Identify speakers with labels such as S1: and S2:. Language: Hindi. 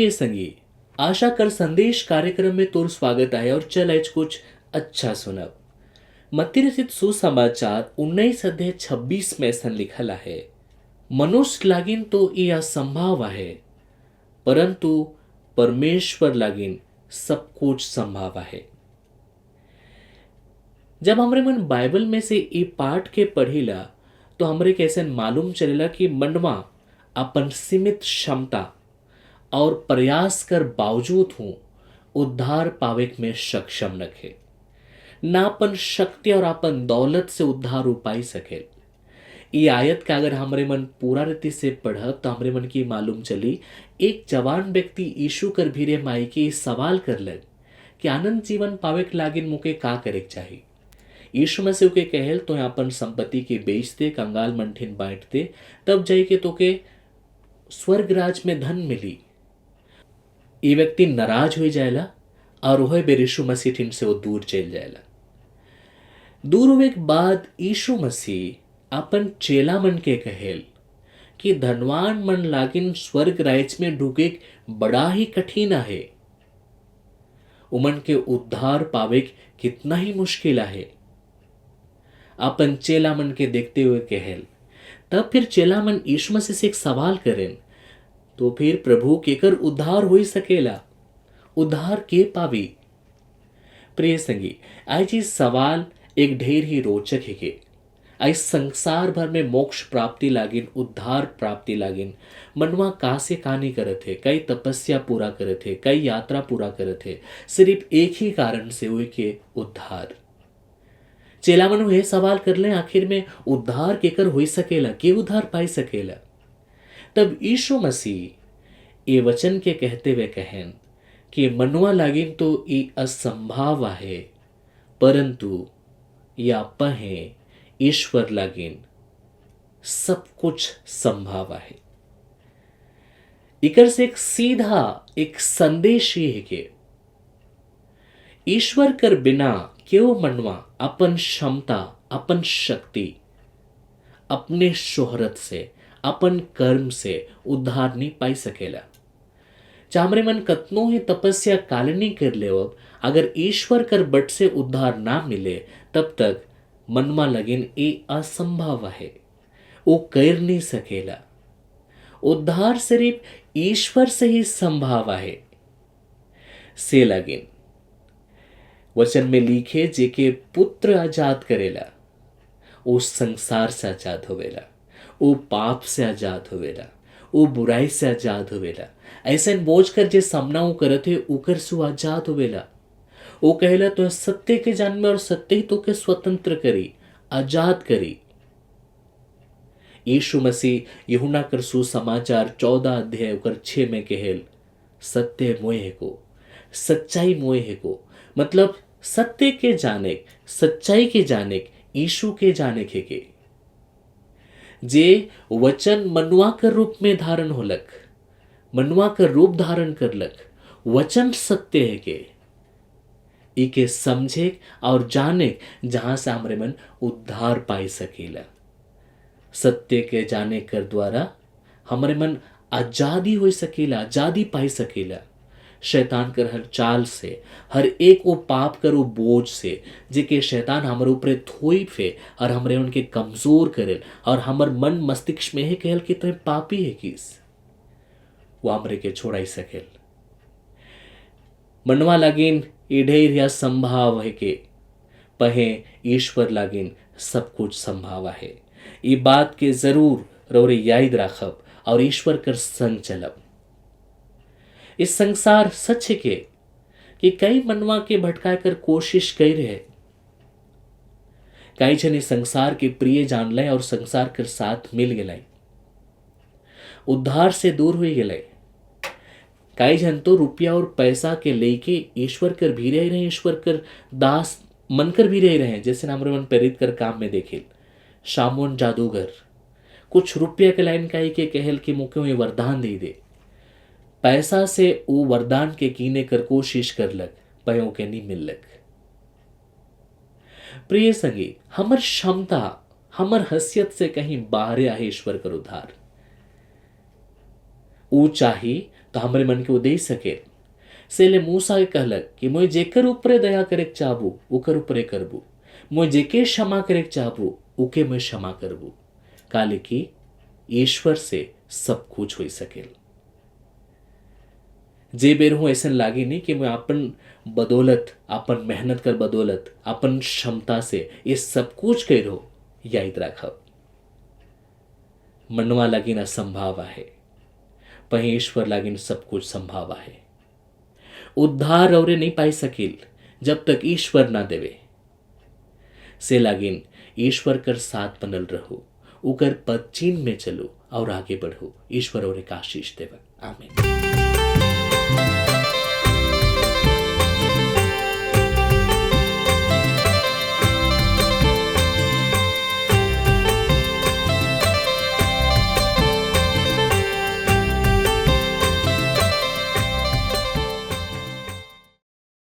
S1: प्रिय संगी, आशा कर संदेश कार्यक्रम में तोर स्वागत है और चल आज कुछ अच्छा सुनब। मत्ती रचित सुसमाचार 19 अध्याय 26 में ऐसा लिखल है, मनुष्य लागिन तो ये असंभव है, परंतु परमेश्वर लागिन सब कुछ संभव है। जब हमरे मन बाइबल में से ये पाठ के पढ़िला तो हमरे कैसे मालूम चलेला कि मनवा अपन सीमित क्षमता और प्रयास कर बावजूद हूं उद्धार पावे में सक्षम रखे। ना अपन शक्ति और अपन दौलत से उद्धार हो पाई सके। ये आयत का अगर हमरे मन पूरा रीति से पढ़ तो हमरे मन की मालूम चली, एक जवान व्यक्ति यीशु कर भीरे माई के सवाल कर ले कि आनंद जीवन पावे के लागिन मुके का करे के चाहिए। यीशु मसीह के कहल तो अपन संपत्ति के बेचते, कंगाल मंठिन बांटते, तब जाई के तो के स्वर्ग राज में धन मिली। ये व्यक्ति नाराज हो जाएला और वह बेर यीशु मसीह ठिन से वो दूर चल जाएला। दूर हुए के बाद यीशु मसीह अपन चेला मन के कहेल कि धनवान मन लागिन स्वर्ग राज में ढूके बड़ा ही कठिन है। उमन के उद्धार पावे कितना ही मुश्किल है। अपन चेला मन के देखते हुए कहेल। तब फिर चेला मन यीशु मसीह से एक सवाल करें, तो फिर प्रभु केकर उद्धार हो सकेला, उद्धार के पावी। प्रिय संगी, आज ये सवाल एक ढेर ही रोचक है के आज संसार भर में मोक्ष प्राप्ति लागिन, उद्धार प्राप्ति लागिन मनवा का से का नहीं करत है, कई तपस्या पूरा करत है, कई यात्रा पूरा करत है, सिर्फ एक ही कारण से हुए के उद्धार। चेला मन ये सवाल कर ले, आखिर में उद्धार केकर हो सकेला, के उद्धार पाई सकेला। तब यीशु मसीह ये वचन के कहते हुए कहन कि मनवा लागिन तो ये असंभव है, परंतु या पहे ईश्वर लागिन सब कुछ संभव है। इकर से एक सीधा एक संदेश ये है कि ईश्वर कर बिना क्यों मनवा अपन क्षमता, अपन शक्ति, अपने शोहरत से, अपन कर्म से उद्धार नहीं पाई सकेला। चामरे मन कतनो ही तपस्या कालनी कर ले, अगर ईश्वर कर बट से उद्धार ना मिले तब तक मनवा लगिन ये असंभव है, वो कर नहीं सकेला। उद्धार सिर्फ ईश्वर से ही संभव है। से लगिन वचन में लिखे, जेके पुत्र आजाद करेला वो संसार से आजाद होवेला, वो पाप से आजाद होवेला, वो बुराई से आजाद होवेला। ऐसे बोझ कर जे सामना वो करत है उकर से आजाद होवेला। वो कहला तो सत्य के जान में और सत्य ही तो के स्वतंत्र करी, आजाद करी। यीशु मसीह यूहन्ना कर सुसमाचार 14 अध्याय 6 में कहल, सत्य मोहे को, सच्चाई मोहे को, मतलब सत्य के जाने, सच्चाई के जाने, यीशु के जाने के जे वचन मनुआ कर रूप में धारण होलक, मनुआ कर रूप धारण करलक। वचन सत्य है के इके समझे और जाने जहां से हमरे मन उद्धार पाई सकेला। सत्य के जाने कर द्वारा हमरे मन आजादी हो सकेला, आजादी पाई सकेला शैतान कर हर चाल से, हर एक वो पाप करो बोझ से जेके शैतान हमारे ऊपर थोई फे और हमरे उनके कमजोर करे और हमर मन मस्तिष्क में है कहल कि तुम्हें पापी है किस, वो हमरे के छोड़ाई सकेल। मनवा लागिन ये ढेर या संभाव है के पहे ईश्वर लागिन सब कुछ संभाव है। ये बात के जरूर रोरे याद राखब और ईश्वर कर संग चलब। इस संसार सच है के कि कई मनवा के भटका कर कोशिश कर रहे, कई जन इस संसार के प्रिय जान ले और संसार कर साथ मिल गए, उद्धार से दूर हुई गए। कई जन तो रुपया और पैसा के लेके ईश्वर कर भी रहे, ईश्वर कर दास मनकर भी रहे। जैसे नाम मन प्रेरित कर काम में देखे शामोन जादूगर कुछ रुपया के लाइन का के कहल कि मुख्य वरदान दे, पैसा से वो वरदान के कीने कर कोशिश करलक, पयों के नहीं मिललक। प्रिय संगी, हमर क्षमता, हमर हसीयत से कहीं बाहर आहे ईश्वर कर उद्धार। वो चाही तो हमारे मन के उदय सके सेले मूसा के कहलक कि मुझे जेकर ऊपरे दया करे चाहबू उकर ऊपरे करबू, मुझे जेके क्षमा करे चाहबू उके मैं क्षमा करबू, काले कि ईश्वर से सब कुछ हो सकेल। जे बेर हूँ ऐसा लागे नहीं कि मैं अपन बदौलत, अपन मेहनत कर बदौलत, अपन क्षमता से ये सब कुछ करो, याद रखब मनवा लागिन असंभाव है, पर ईश्वर लागिन सब कुछ संभाव है। उद्धार और नहीं पाई सकिल जब तक ईश्वर ना देवे, से लागिन ईश्वर कर साथ बनल रहो, उकर पद चिन्ह में चलो और आगे बढ़ो। ईश्वर और एक आशीष देव। आमीन।